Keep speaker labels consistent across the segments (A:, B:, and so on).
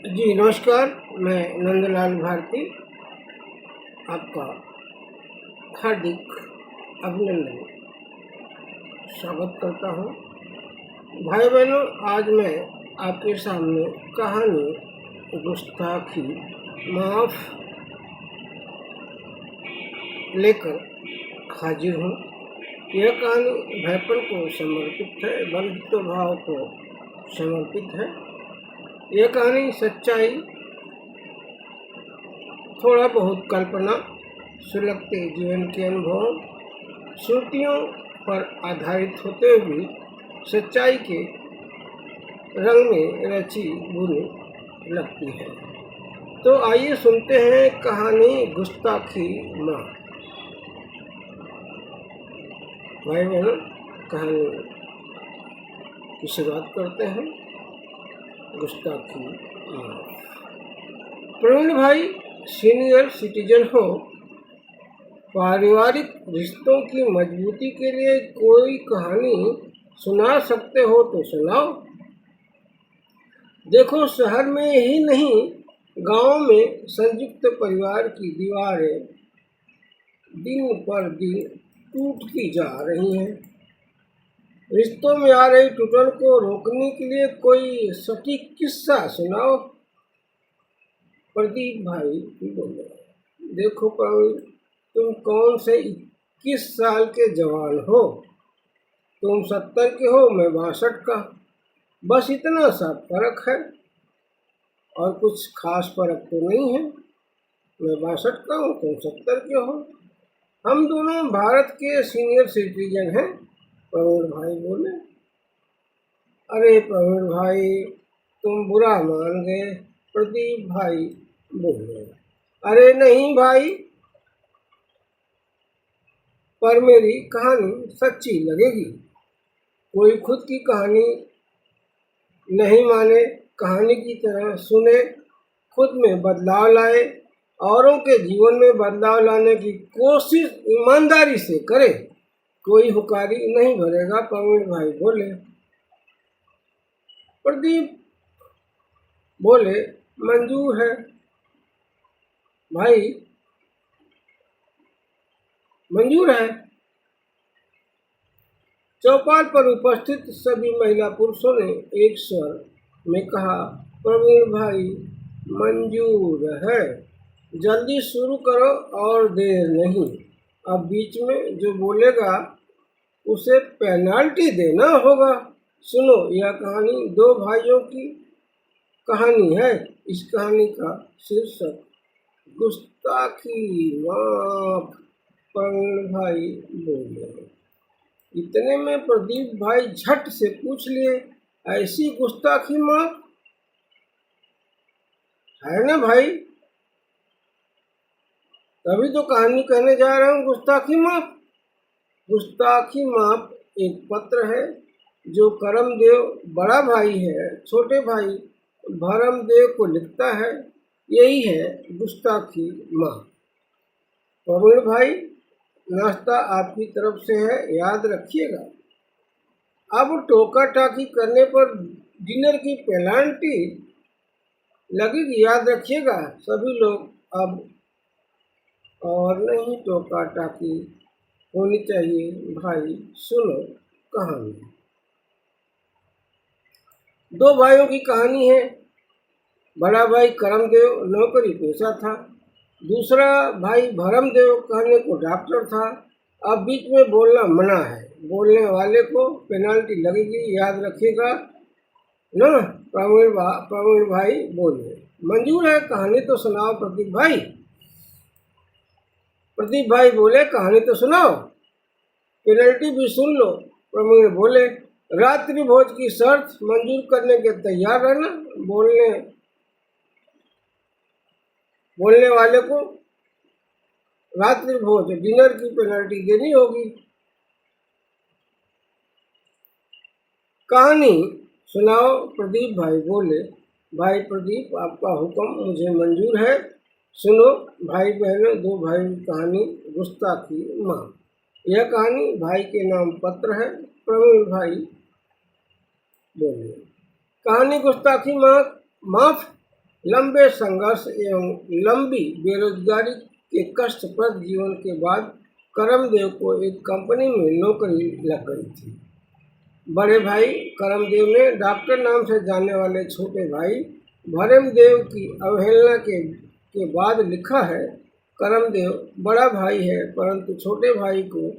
A: जी नमस्कार। मैं नंदलाल भारती आपका हार्दिक अभिनंदन स्वागत करता हूँ। भाई बहनों, आज मैं आपके सामने कहानी गुस्ताखी माफ लेकर हाजिर हूँ। यह कहानी भयपन को समर्पित है, बंधुत्व भाव को समर्पित है। यह कहानी सच्चाई, थोड़ा बहुत कल्पना, सुलगते जीवन के अनुभवों, श्रुतियों पर आधारित होते हुए सच्चाई के रंग में रची बुनी लगती है। तो आइए सुनते हैं कहानी गुस्ताखी माफ। भाई बहनों, कहानी की शुरुआत करते हैं। गुस्ताखी माफ। प्रवीण भाई सीनियर सिटीजन हो, पारिवारिक रिश्तों की मजबूती के लिए कोई कहानी सुना सकते हो तो सुनाओ। देखो, शहर में ही नहीं, गांव में संयुक्त परिवार की दीवारें दिन पर दिन टूटती जा रही हैं। रिश्तों में आ रही टूटन को रोकने के लिए कोई सटीक किस्सा सुनाओ। प्रदीप भाई बोले, देखो प्रवीण, तुम कौन से 21 साल के जवान हो। तुम 70 के हो, मैं 62 का। बस इतना सा फर्क है, और कुछ खास फर्क तो नहीं है। मैं 62 का हूँ, तुम 70 के हो। हम दोनों भारत के सीनियर सिटीजन हैं। प्रवीण भाई बोले। अरे प्रवीण भाई, तुम बुरा मान गए। प्रदीप भाई बोले, अरे नहीं भाई, पर मेरी कहानी सच्ची लगेगी। कोई खुद की कहानी नहीं माने, कहानी की तरह सुने, खुद में बदलाव लाए, औरों के जीवन में बदलाव लाने की कोशिश ईमानदारी से करे, कोई हुकारी नहीं भरेगा। प्रवीण भाई बोले। प्रदीप बोले, मंजूर है भाई, मंजूर है। चौपाल पर उपस्थित सभी महिला पुरुषों ने एक स्वर में कहा, प्रवीण भाई मंजूर है। जल्दी शुरू करो और देर नहीं। अब बीच में जो बोलेगा उसे पेनाल्टी देना होगा। सुनो, यह कहानी दो भाइयों की कहानी है। इस कहानी का शीर्षक गुस्ताखी माफ। प्रवीण भाई बोले। इतने में प्रदीप भाई झट से पूछ लिए, ऐसी गुस्ताखी माफ है ना भाई? तभी तो कहानी कहने जा रहा हूँ, गुस्ताखी माफ। गुस्ताखी माफ एक पत्र है जो करमदेव बड़ा भाई है, छोटे भाई भरमदेव को लिखता है। यही है गुस्ताखी माफ। प्रवीण भाई, नाश्ता आपकी तरफ से है, याद रखिएगा। अब टोका टाकी करने पर डिनर की पेनाल्टी लगेगी, याद रखिएगा सभी लोग। अब और नहीं टोका टाकी होनी चाहिए। भाई सुनो कहानी। दो भाइयों की कहानी है। बड़ा भाई करमदेव नौकरी पेशा था, दूसरा भाई भरमदेव कहने को डॉक्टर था। अब बीच में बोलना मना है, बोलने वाले को पेनाल्टी लगेगी, याद रखिएगा ना। प्रवीण भाई बोले। मंजूर है, कहानी तो सुनाओ प्रदीप भाई। प्रदीप भाई बोले, कहानी तो सुनाओ, पेनल्टी भी सुन लो। प्रवीण बोले, रात्रि भोज की शर्त मंजूर करने के तैयार रहना। बोलने वाले को रात्रि भोज डिनर की पेनल्टी देनी होगी। कहानी सुनाओ। प्रदीप भाई बोले। भाई प्रदीप, आपका हुक्म मुझे मंजूर है। सुनो भाई बहनों, दो भाई की कहानी गुस्ताखी माफ। यह कहानी भाई के नाम पत्र है। प्रवीण भाई बोले। कहानी गुस्ताखी माफ लंबे संघर्ष एवं लंबी बेरोजगारी के कष्टप्रद जीवन के बाद करमदेव को एक कंपनी में नौकरी लग गई थी। बड़े भाई करमदेव ने डॉक्टर नाम से जाने वाले छोटे भाई भरमदेव की अवहेलना के बाद लिखा है, करमदेव बड़ा भाई है परंतु छोटे भाई को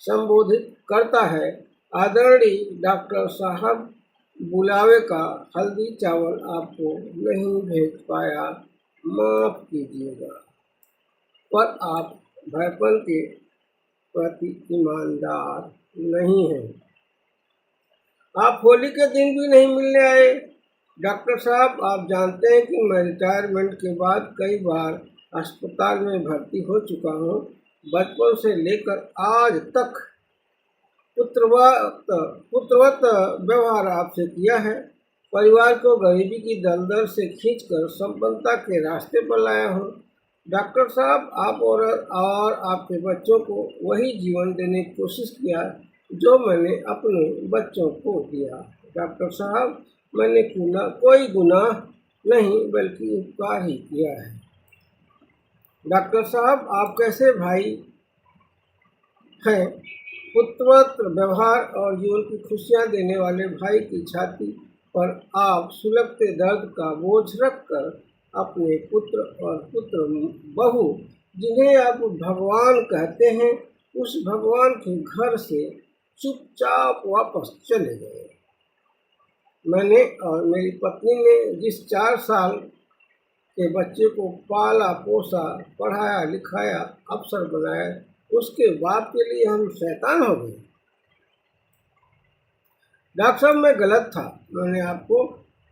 A: संबोधित करता है, आदरणीय डॉक्टर साहब, बुलावे का हल्दी चावल आपको नहीं भेज पाया, माफ कीजिएगा। पर आप भाईपन के प्रति ईमानदार नहीं हैं। आप होली के दिन भी नहीं मिलने आए। डॉक्टर साहब, आप जानते हैं कि मैं रिटायरमेंट के बाद कई बार अस्पताल में भर्ती हो चुका हूँ। बचपन से लेकर आज तक पुत्रवत व्यवहार आपसे किया है। परिवार को गरीबी की दलदल से खींचकर संपन्नता के रास्ते पर लाया हूँ। डॉक्टर साहब, आप और आपके बच्चों को वही जीवन देने की कोशिश किया जो मैंने अपने बच्चों को दिया। डॉक्टर साहब, मैंने कोई गुनाह नहीं बल्कि उपकार ही किया है। डॉक्टर साहब, आप कैसे भाई हैं? पुत्रवत व्यवहार और जीवन की खुशियाँ देने वाले भाई की छाती पर आप सुलगते दर्द का बोझ रखकर अपने पुत्र और पुत्र बहू, जिन्हें आप भगवान कहते हैं, उस भगवान के घर से चुपचाप वापस चले गए। मैंने और मेरी पत्नी ने जिस 4 साल के बच्चे को पाला पोसा, पढ़ाया लिखाया, अफसर बनाया, उसके बाप के लिए हम शैतान हो गए। डॉक्टर साहब, मैं गलत था। मैंने आपको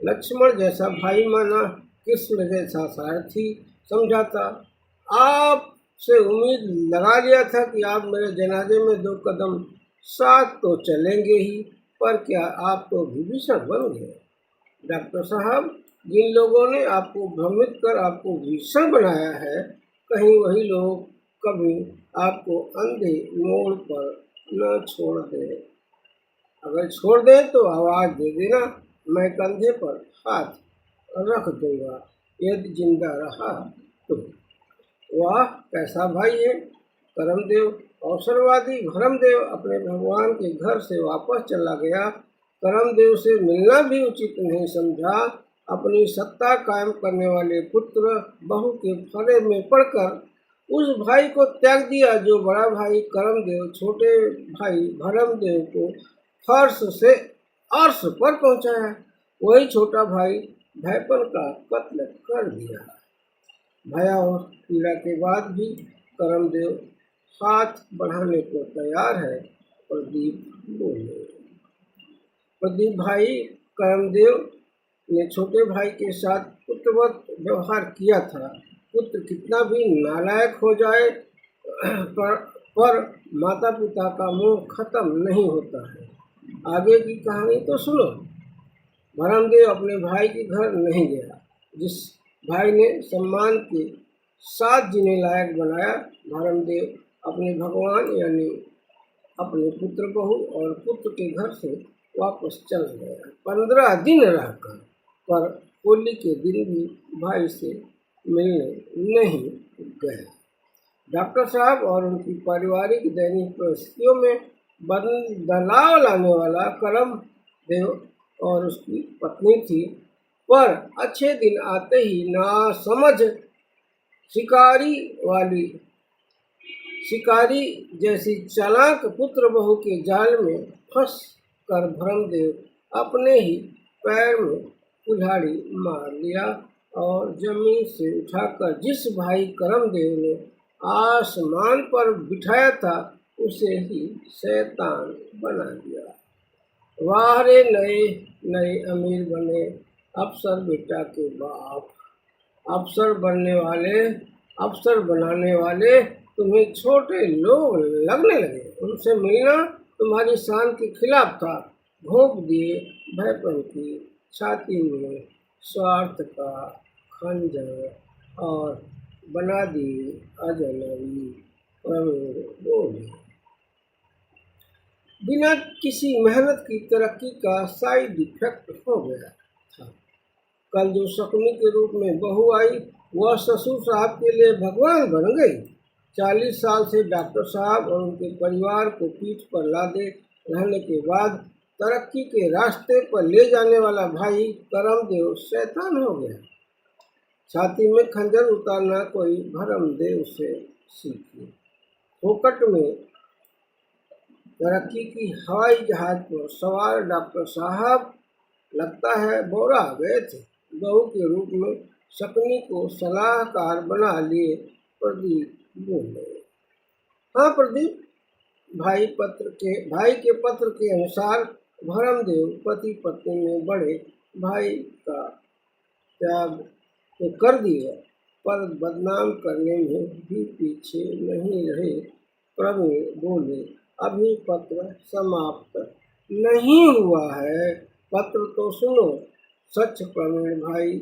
A: लक्ष्मण जैसा भाई माना, कृष्ण जैसा सारथी समझा था। आपसे उम्मीद लगा लिया था कि आप मेरे जनाजे में 2 कदम साथ तो चलेंगे ही, पर क्या आप तो विभीषण बन गए। डॉक्टर साहब, जिन लोगों ने आपको भ्रमित कर आपको भीषण बनाया है, कहीं वही लोग कभी आपको अंधे मोड़ पर न छोड़ दे। अगर छोड़ दे तो आवाज़ दे देना, मैं कंधे पर हाथ रख दूंगा यदि जिंदा रहा तो। वाह, कैसा भाई है करमदेव। अवसरवादी भरमदेव अपने भगवान के घर से वापस चला गया। करमदेव से मिलना भी उचित नहीं समझा। अपनी सत्ता कायम करने वाले पुत्र बहू के फरे में पड़कर उस भाई को त्याग दिया जो बड़ा भाई करमदेव छोटे भाई भरमदेव को फर्श से अर्श पर पहुंचाया। वही छोटा भाई भाईपन का कत्ल कर दिया। भयावह पीड़ा के बाद भी करमदेव हाथ बढ़ाने को तैयार है। प्रदीप बोले। प्रदीप भाई, करमदेव ने छोटे भाई के साथ पुत्रवत व्यवहार किया था। पुत्र कितना भी नालायक हो जाए पर माता पिता का मोह खत्म नहीं होता है। आगे की कहानी तो सुनो। भरमदेव अपने भाई के घर नहीं गया। जिस भाई ने सम्मान के साथ जीने लायक बनाया, भरमदेव अपने भगवान यानी अपने पुत्र बहू और पुत्र के घर से वापस चल गया। 15 दिन रहकर, पर होली के दिन भी भाई से मिलने नहीं गए। डॉक्टर साहब और उनकी पारिवारिक दैनिक परिस्थितियों में बदलाव लाने वाला करमदेव और उसकी पत्नी थी, पर अच्छे दिन आते ही नासमझ शिकारी जैसी चालाक पुत्र बहू के जाल में फंस कर भरमदेव अपने ही पैर में कुल्हाड़ी मार लिया और जमीन से उठाकर जिस भाई करमदेव ने आसमान पर बिठाया था उसे ही शैतान बना दिया। वाह रे नए नए अमीर बने अफसर बेटा के बाप। अफसर बनाने वाले तुम्हें छोटे लोग लगने लगे। उनसे मिलना तुम्हारी शान के खिलाफ था। घोंप दिए भाईपन की छाती में स्वार्थ का खंजर और बना दिए अजनबी प्रवीण बोले। बिना किसी मेहनत की तरक्की का साइड इफेक्ट हो गया था। कल जो शकुनी के रूप में बहू आई वह ससुर साहब के लिए भगवान बन गई। 40 साल से डॉक्टर साहब और उनके परिवार को पीठ पर लादे रहने के बाद तरक्की के रास्ते पर ले जाने वाला भाई करमदेव शैतान हो गया। छाती में खंजर उतारना कोई भरमदेव से सीखी। फोकट में तरक्की की हवाई जहाज पर सवार डॉक्टर साहब लगता है बोरा गए थे। बहू के रूप में शकुनी को सलाहकार बना लिए प्रदीप बोले। हाँ प्रदीप, भाई के पत्र के अनुसार भरमदेव पति पत्नी में बड़े भाई का त्याग तो कर दिया, पर बदनाम करने में भी पीछे नहीं रहे। प्रवीण बोले, अभी पत्र समाप्त नहीं हुआ है, पत्र तो सुनो। सच प्रवीण भाई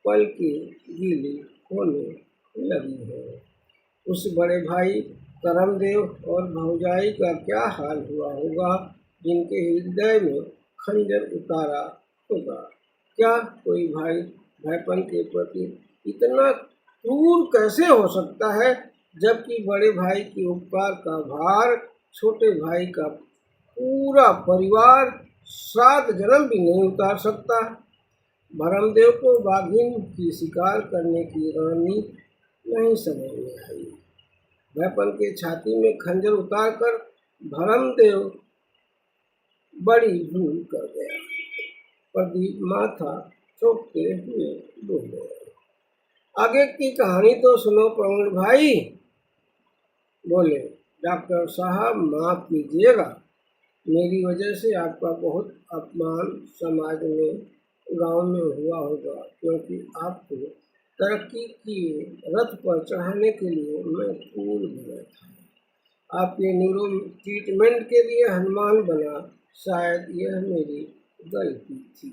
A: पल की गीली होने लगी है। उस बड़े भाई करमदेव और भौजाई का क्या हाल हुआ होगा जिनके हृदय में खंजर उतारा होगा। क्या कोई भाई भाईपन के प्रति इतना क्रूर कैसे हो सकता है, जबकि बड़े भाई के उपकार का भार छोटे भाई का पूरा परिवार 7 जन्म भी नहीं उतार सकता। भरमदेव को बाघिन की शिकार करने की रणनीति नहीं समझ में आई। भाईपन के छाती में खंजर उतारकर भरमदेव बड़ी भूल कर गया। प्रदीप माथा चौंकते हुए बोले, आगे की कहानी तो सुनो प्रवीण भाई। बोले, डॉक्टर साहब माफ कीजिएगा, मेरी वजह से आपका बहुत अपमान समाज में गांव में हुआ होगा, क्योंकि आपको तरक्की की रथ पर चढ़ाने के लिए मैं फूल बना था। आपके न्यूरो ट्रीटमेंट के लिए हनुमान बना, शायद यह मेरी गलती थी।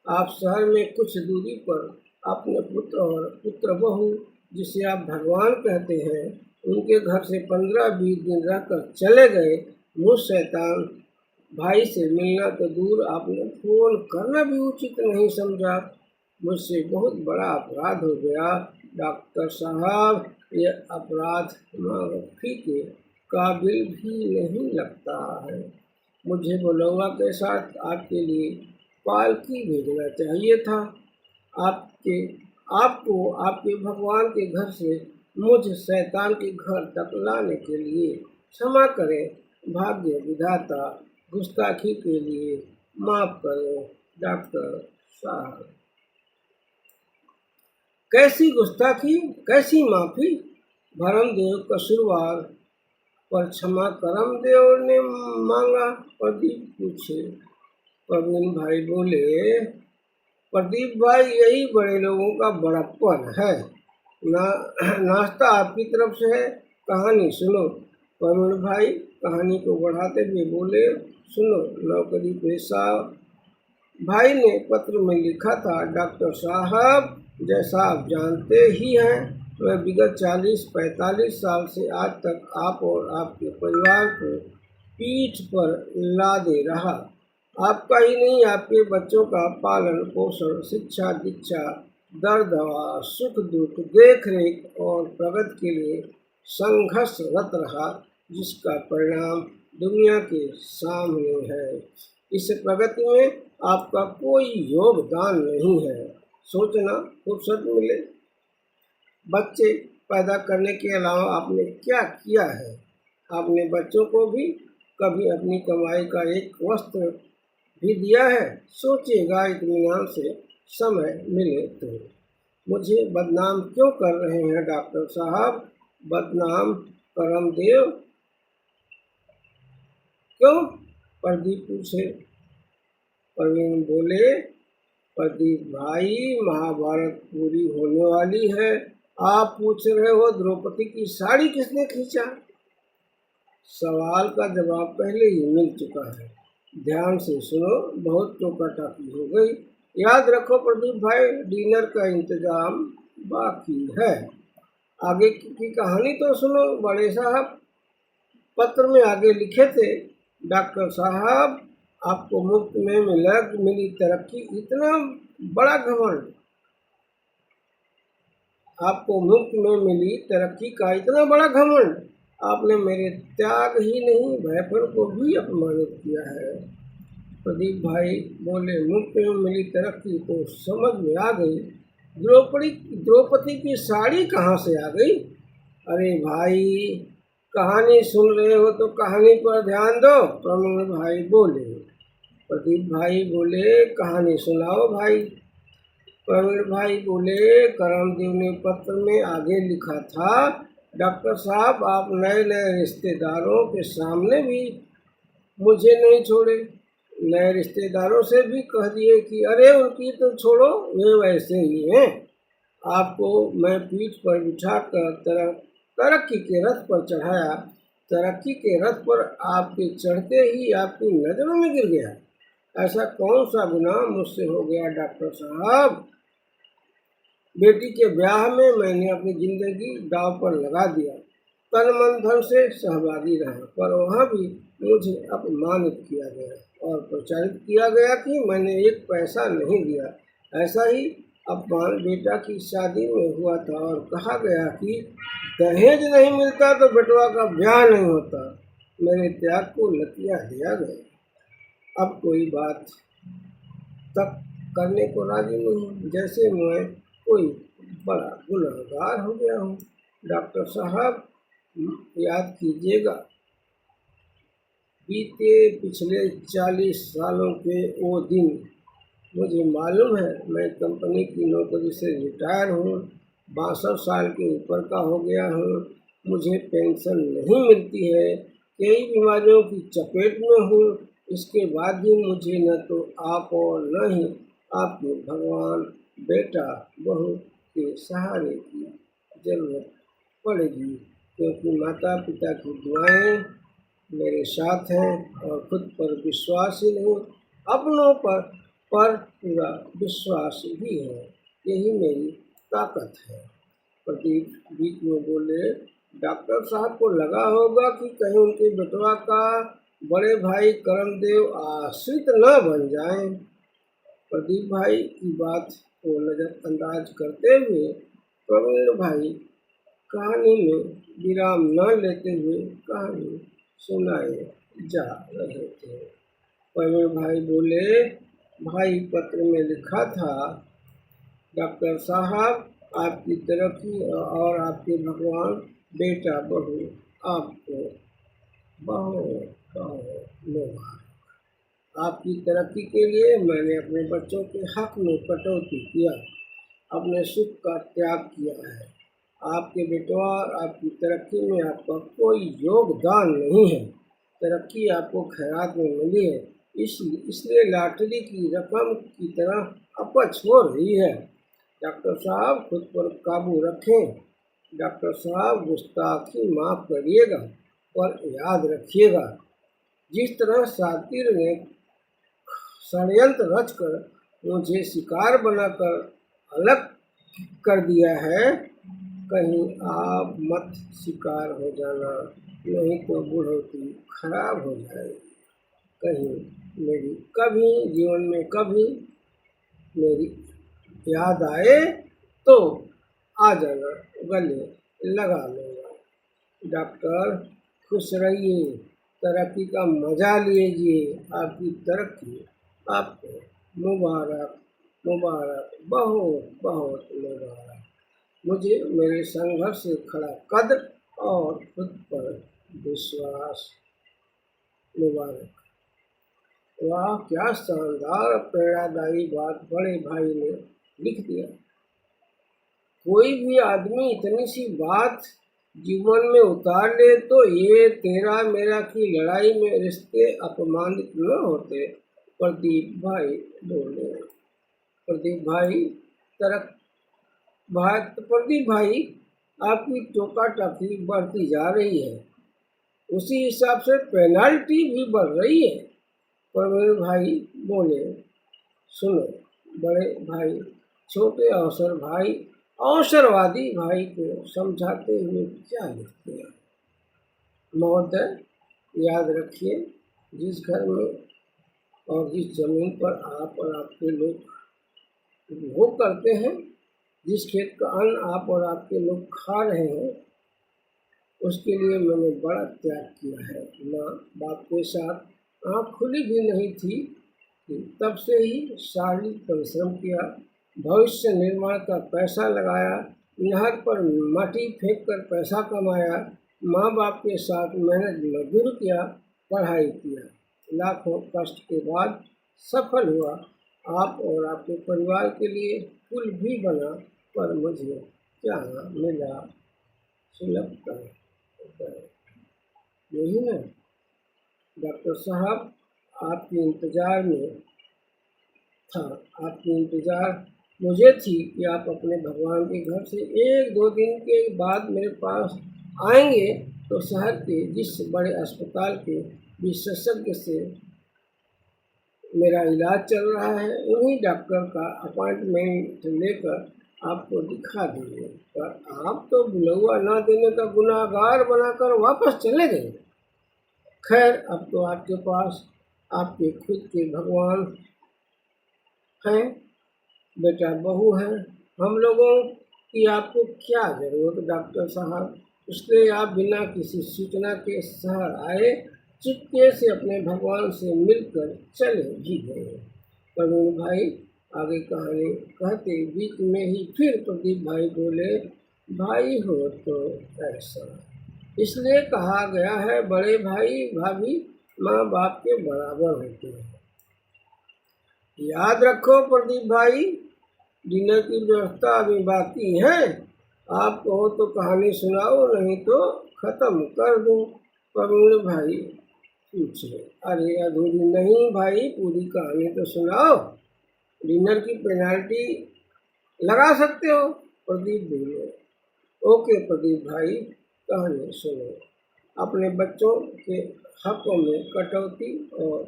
A: आप शहर में कुछ दूरी पर अपने पुत्र और पुत्र बहू, जिसे आप भगवान कहते हैं, उनके घर से 15-20 दिन रहकर चले गए। मुझ शैतान भाई से मिलना तो दूर, आपने फोन करना भी उचित नहीं समझा। मुझसे बहुत बड़ा अपराध हो गया डॉक्टर साहब। ये अपराध माफी के काबिल भी नहीं लगता है। मुझे बलौआ के साथ आपके लिए पालकी भेजना चाहिए था। आपको आपके भगवान के घर से मुझ शैतान के घर तक लाने के लिए क्षमा करें। भाग्य विधाता, गुस्ताखी के लिए माफ करें डॉक्टर साहब। कैसी गुस्ताखी, कैसी माफी? भरमदेव कसूरवार पर क्षमा करमदेव ने मांगा, प्रदीप पूछे। प्रवीण भाई बोले, प्रदीप भाई यही बड़े लोगों का बड़प्पन है। नाश्ता आपकी तरफ से है, कहानी सुनो। प्रवीण भाई कहानी को बढ़ाते हुए बोले, सुनो, नौकरी पेशा भाई ने पत्र में लिखा था, डॉक्टर साहब जैसा आप जानते ही हैं, मैं विगत 40-45 साल से आज तक आप और आपके परिवार को पीठ पर लादे रहा। आपका ही नहीं, आपके बच्चों का पालन पोषण, शिक्षा दीक्षा, दर्द दवा, सुख दुख, देख रेख और प्रगति के लिए संघर्षरत रहा, जिसका परिणाम दुनिया के सामने है। इस प्रगति में आपका कोई योगदान नहीं है। सोचना फुर्सत मिले, बच्चे पैदा करने के अलावा आपने क्या किया है? आपने बच्चों को भी कभी अपनी कमाई का एक वस्त्र भी दिया है? सोचिएगा इत्मीनान से समय मिले तो। मुझे बदनाम क्यों कर रहे हैं डॉक्टर साहब? बदनाम करमदेव क्यों? प्रदीप पूछे। प्रवीण बोले, प्रदीप भाई, महाभारत पूरी होने वाली है, आप पूछ रहे हो द्रौपदी की साड़ी किसने खींचा? सवाल का जवाब पहले ही मिल चुका है, ध्यान से सुनो, बहुत टोका-टाकी हो गई। याद रखो प्रदीप भाई, डिनर का इंतजाम बाकी है। आगे की कहानी तो सुनो बड़े साहब। पत्र में आगे लिखे थे, डॉक्टर साहब आपको मुफ्त में मिली तरक्की इतना बड़ा घमंड, आपको मुफ्त में मिली तरक्की का इतना बड़ा घमंड, आपने मेरे त्याग ही नहीं भयपन को भी अपमानित किया है। प्रदीप भाई बोले, मुफ्त में मिली तरक्की तो समझ में आ गई, द्रौपदी द्रौपदी की साड़ी कहाँ से आ गई? अरे भाई, कहानी सुन रहे हो तो कहानी पर ध्यान दो, प्रवीण भाई बोले। प्रदीप भाई बोले, कहानी सुनाओ भाई। प्रवीण भाई बोले, करमदेव ने पत्र में आगे लिखा था, डॉक्टर साहब आप नए नए रिश्तेदारों के सामने भी मुझे नहीं छोड़े, नए रिश्तेदारों से भी कह दिए कि अरे उनकी तो छोड़ो, वे वैसे ही हैं। आपको मैं पीठ पर बिठा कर तरक्की के रथ पर चढ़ाया, तरक्की के रथ पर आपके चढ़ते ही आपकी नज़रों में गिर गया। ऐसा कौन सा गुनाह मुझसे हो गया डॉक्टर साहब? बेटी के ब्याह में मैंने अपनी जिंदगी दांव पर लगा दिया, तन मन धन से सहभागी रहा, पर वहाँ भी मुझे अपमानित किया गया और प्रचारित किया गया कि मैंने एक पैसा नहीं दिया। ऐसा ही अपमान बेटा की शादी में हुआ था और कहा गया कि दहेज नहीं मिलता तो बेटवा का ब्याह नहीं होता। मेरे त्याग को लतिया दिया गया। अब कोई बात तक करने को राजी नहीं, जैसे मैं कोई बड़ा गुनहगार हो गया हूँ। डॉक्टर साहब याद कीजिएगा, बीते पिछले 40 सालों के वो दिन। मुझे मालूम है मैं कंपनी की नौकरी से रिटायर हूँ, 62 साल के ऊपर का हो गया हूँ, मुझे पेंशन नहीं मिलती है, कई बीमारियों की चपेट में हूँ। इसके बाद भी मुझे न तो आप और न ही आपके भगवान बेटा बहू के सहारे की जरूरत पड़ेगी, क्योंकि माता पिता की दुआएं मेरे साथ हैं और खुद पर विश्वास ही नहीं, अपनों पर पूरा विश्वास भी है। यही मेरी ताकत है। प्रदीप बीच में बोले, डॉक्टर साहब को लगा होगा कि कहीं उनके बेटवा का बड़े भाई करमदेव आश्रित न बन जाएं। प्रदीप भाई की बात को नज़रअंदाज करते हुए प्रवीण भाई कहानी में विराम न लेते हुए कहानी सुनाए जा रहे थे। प्रवीण भाई बोले, भाई पत्र में लिखा था, डॉक्टर साहब आपकी तरक्की और आपके भगवान बेटा बहू आपको बहुत बहुत मुबारक। आपकी तरक्की के लिए मैंने अपने बच्चों के हक में कटौती किया, अपने सुख का त्याग किया है। आपके बेटवा और आपकी तरक्की में आपका कोई योगदान नहीं है। तरक्की आपको खैरात में मिली है, इसलिए लॉटरी की रकम की तरह अपच हो रही है। डॉक्टर साहब खुद पर काबू रखें। डॉक्टर साहब गुस्ताखी माफ़ करिएगा, पर याद रखिएगा, जिस तरह सातिर ने षड्यंत्र रचकर मुझे शिकार बनाकर अलग कर दिया है, कहीं आप मत शिकार हो जाना, नहीं तो बुढ़ौती खराब हो जाएगी। कहीं मेरी कभी जीवन में कभी मेरी याद आए तो आ जाना, गले लगा लेना। डॉक्टर खुश रहिए, तरक्की का मजा लीजिए। आपकी तरक्की आपको मुबारक मुबारक, बहुत बहुत मुबारक। मुझे मेरे संघर्ष से खड़ा कद और खुद पर विश्वास मुबारक। वाह, क्या शानदार प्रेरणादायी बात बड़े भाई ने लिख दिया। कोई भी आदमी इतनी सी बात जीवन में उतार ले तो ये तेरा मेरा की लड़ाई में रिश्ते अपमानित न होते। प्रदीप भाई बोले। प्रदीप भाई प्रदीप भाई आपकी टोका टाकी बढ़ती जा रही है, उसी हिसाब से पेनाल्टी भी बढ़ रही है। प्रवीण भाई बोले, सुनो बड़े भाई छोटे अवसरवादी भाई को समझाते हुए क्या लिखते हैं। महोदय याद रखिए, जिस घर में और जिस जमीन पर आप और आपके लोग उपभोग करते हैं, जिस खेत का अन्न आप और आपके लोग खा रहे हैं, उसके लिए मैंने बड़ा त्याग किया है। माँ बाप के साथ आँख खुली भी नहीं थी कि तब से ही शारीरिक परिश्रम किया, भविष्य निर्माण का पैसा लगाया, नहर पर माटी फेंक कर पैसा कमाया, माँ बाप के साथ मेहनत मजदूर किया, पढ़ाई किया, लाखों कष्ट के बाद सफल हुआ। आप और आपके परिवार के लिए पुल भी बना, पर मुझे क्या मिला? सुलभता। यही ना डॉक्टर साहब, आपके इंतजार में था। आपकी इंतजार मुझे थी कि आप अपने भगवान के घर से 1-2 दिन के बाद मेरे पास आएंगे तो शहर के जिस बड़े अस्पताल के विशेषज्ञ से मेरा इलाज चल रहा है, उन्हीं डॉक्टर का अपॉइंटमेंट लेकर आपको दिखा देंगे। पर आप तो बुलवा ना देने का गुनाहगार बनाकर वापस चले गए। खैर, अब तो आपके पास आपके खुद के भगवान हैं, बेटा बहू है, हम लोगों की आपको क्या ज़रूरत डॉक्टर साहब? इसलिए आप बिना किसी सूचना के शहर आए, चुपके से अपने भगवान से मिलकर चले भी गए। प्रवीण भाई आगे कहानी कहते बीच में ही फिर प्रदीप भाई बोले, भाई हो तो ऐसा इसलिए कहा गया है, बड़े भाई भाभी माँ बाप के बराबर होते हैं। याद रखो प्रदीप भाई, डिनर की व्यवस्था अभी बाकी है। आप कहो तो कहानी सुनाओ, नहीं तो खत्म कर दूं। प्रवीण भाई पूछे, अरे अधूरी नहीं भाई, पूरी कहानी तो सुनाओ। डिनर की पेनाल्टी लगा सकते हो। प्रदीप बोले, ओके प्रदीप भाई, कहानी सुनो। अपने बच्चों के हकों में कटौती और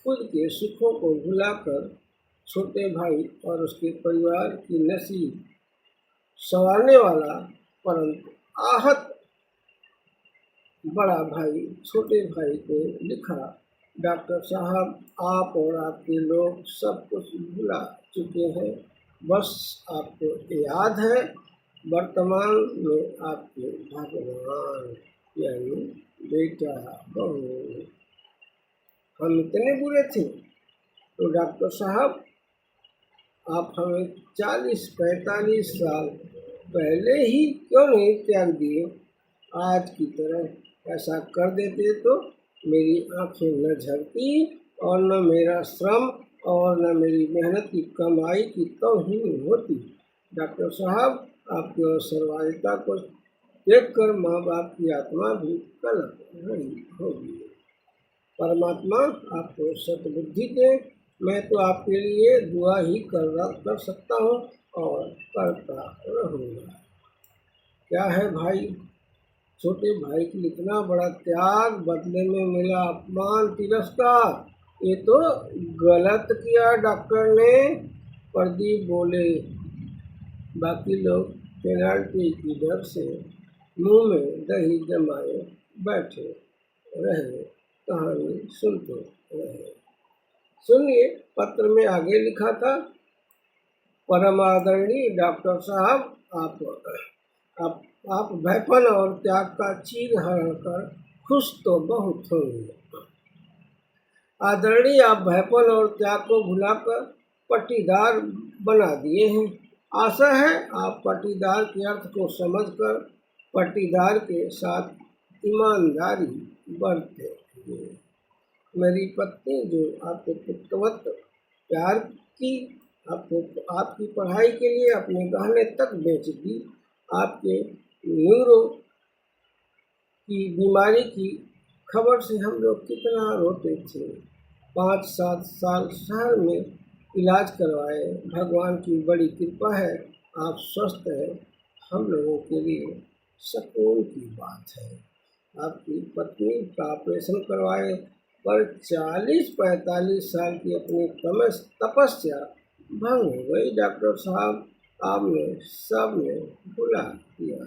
A: खुद के सुखों को भुलाकर छोटे भाई और उसके परिवार की नसीब संवारने वाला परंतु आहत बड़ा भाई छोटे भाई को लिखा, डॉक्टर साहब, आप और आपके लोग सब कुछ भुला चुके हैं, बस आपको याद है वर्तमान में आपके भगवान यानी बेटा बहू। हम इतने बुरे थे तो डॉक्टर साहब आप हमें 40-45 साल पहले ही क्यों नहीं त्याग दिए? आज की तरह ऐसा कर देते तो मेरी आंखें न झलती और न मेरा श्रम और न मेरी मेहनत की कमाई की तौहीन होती। डॉक्टर साहब, आपकी अवसरवादिता को देखकर माँ बाप की आत्मा भी कलप रही होगी। परमात्मा आपको सद्बुद्धि दे। मैं तो आपके लिए दुआ ही कर सकता हूँ और करता रहूँगा। क्या है भाई, छोटे भाई की इतना बड़ा त्याग, बदले में मिला अपमान तिरस्कार, ये तो गलत किया डॉक्टर ने। प्रदीप बोले, बाकी लोग पेनाल्टी की डर से मुंह में दही जमाए बैठे रहे, कहानी सुनते रहे। सुनिए, पत्र में आगे लिखा था, परम आदरणीय डॉक्टर साहब, आप भयपन और त्याग का चीर हरण कर खुश तो बहुत होंगे। आदरणीय, आप भयपन और त्याग को भुलाकर पट्टीदार बना दिए हैं। आशा है आप पट्टीदार के अर्थ को समझकर पट्टीदार के साथ ईमानदारी बरतेंगे। मेरी पत्नी जो आपको पुत्रवत प्यार की, आपको आपकी पढ़ाई के लिए अपने गहने तक बेच दी, आपके न्यूरो की बीमारी की खबर से हम लोग कितना रोते थे। 5-7 साल शहर में इलाज करवाए, भगवान की बड़ी कृपा है आप स्वस्थ हैं, हम लोगों के लिए सुकून की बात है। आपकी पत्नी का ऑपरेशन करवाए पर 40-45 साल की अपनी तपस्या भंग हो गई। डॉक्टर साहब, आपने सबने भुला दिया।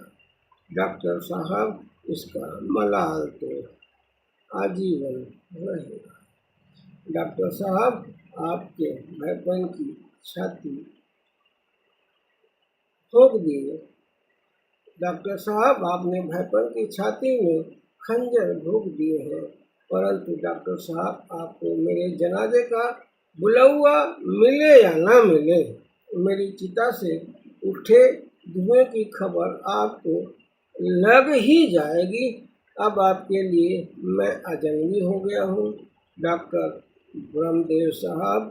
A: डॉक्टर साहब, इसका मलाल तो आजीवन रहेगा। डॉक्टर साहब आपके भाईपन की छाती ठोक दिए। डॉक्टर साहब आपने भाईपन की छाती में खंजर भोंक दिए हैं, परंतु डॉक्टर साहब आपको मेरे जनाजे का बुलौआ मिले या ना मिले, मेरी चिता से उठे धुएं की खबर आपको लग ही जाएगी। अब आपके लिए मैं अजनबी हो गया हूँ। डॉक्टर ब्रह्मदेव साहब,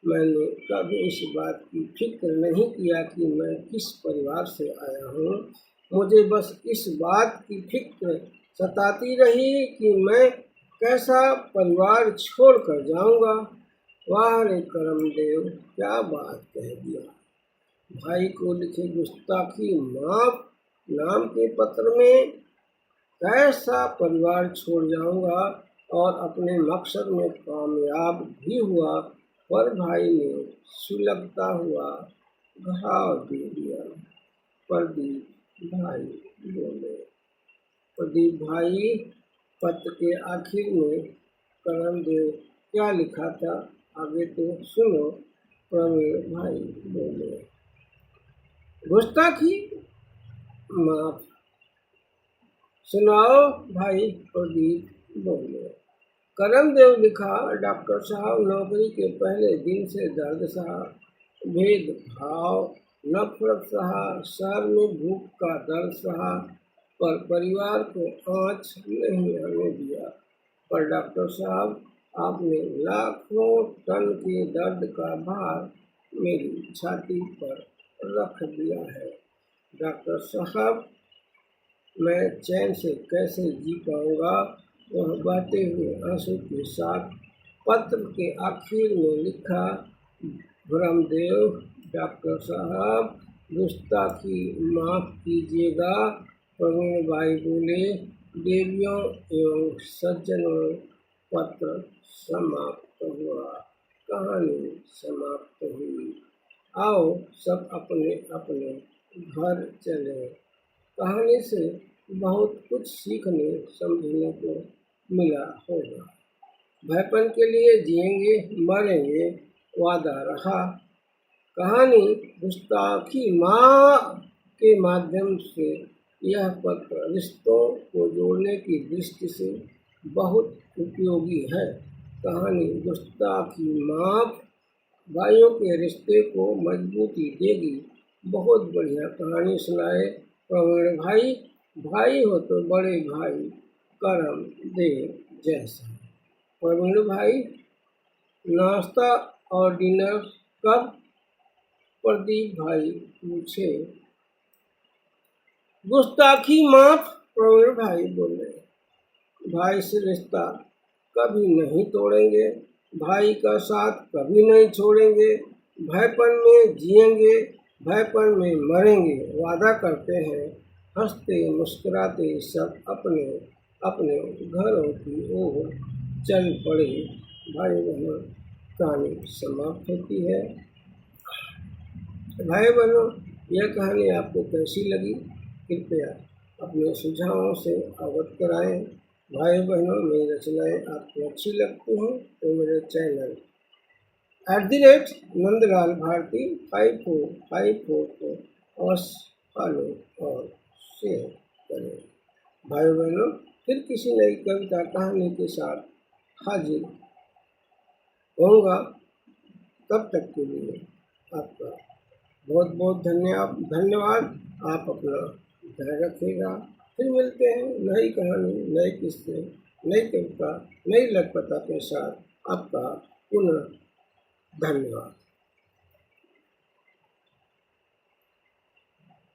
A: मैंने कभी इस बात की फिक्र नहीं किया कि मैं किस परिवार से आया हूँ। मुझे बस इस बात की फिक्र सताती रही कि मैं कैसा परिवार छोड़ कर जाऊँगा। वाह रे करमदेव, क्या बात कह दिया। भाई को लिखे गुस्ताखी माफ नाम के पत्र में कैसा परिवार छोड़ जाऊंगा और अपने मकसद में कामयाब भी हुआ, पर भाई ने सुलगता हुआ घाव दे दिया। प्रदीप भाई बोले। प्रदीप भाई, पत्र के आखिर में करमदेव क्या लिखा था, आगे तो सुनो। प्रवीण भाई बोले। गुस्ताखी माफ सुनाओ भाई, प्रदीप बोले। करमदेव लिखा, डॉक्टर साहब नौकरी के पहले दिन से दर्द सहा, भेदभाव नफरत सहा, शहर में भूख का दर्द सहा, पर परिवार को आँच नहीं आने दिया। पर डॉक्टर साहब आपने लाखों टन के दर्द का भार मेरी छाती पर रख दिया है। डॉक्टर साहब, मैं चैन से कैसे जी पाऊंगा। वह बहते हुए आंसू के साथ पत्र के आखिर में लिखा, ब्रह्मदेव डॉक्टर साहब गुस्ताखी माफ कीजिएगा। प्रवीण भाई बोले। देवियों एवं सज्जनों, पत्र समाप्त हुआ, कहानी समाप्त हुई। आओ सब अपने अपने घर चले। कहानी से बहुत कुछ सीखने समझने को मिला होगा। भाईपन के लिए जिएंगे मरेंगे वादा रहा। कहानी गुस्ताखी माँ के माध्यम से यह पत्र रिश्तों को जोड़ने की दृष्टि से बहुत उपयोगी है। कहानी गुस्ताखी माफ भाइयों के रिश्ते को मजबूती देगी। बहुत बढ़िया कहानी सुनाए प्रवीण भाई। भाई हो तो बड़े भाई करम देव जैसा। प्रवीण भाई, नाश्ता और डिनर कब? प्रदीप भाई पूछे। गुस्ताखी माफ, प्रवीण भाई बोले। भाई से रिश्ता कभी नहीं तोड़ेंगे, भाई का साथ कभी नहीं छोड़ेंगे। भाईपन में जिएंगे, भाईपन में मरेंगे वादा करते हैं। हंसते मुस्कुराते सब अपने अपने घरों की ओर चल पड़े। भाई बहनों, कहानी समाप्त होती है। भाई बहनों, यह कहानी आपको कैसी लगी, कृपया अपने सुझावों से अवगत कराएं। भाई बहनों, मेरी रचनाएँ आपको अच्छी लगती हैं तो मेरे चैनल @नंदलाल भारती 5454 को अवश्य फॉलो और शेयर करें। भाई बहनों, फिर किसी नई कविता कहानी के साथ हाजिर होऊंगा। तब तक के लिए आपका बहुत बहुत धन्यवाद। आप अपना ध्यान रखिएगा। फिर मिलते हैं नई कहानी, नए किस्से, नई कविता, नई लखपता के साथ। आपका पुनः धन्यवाद।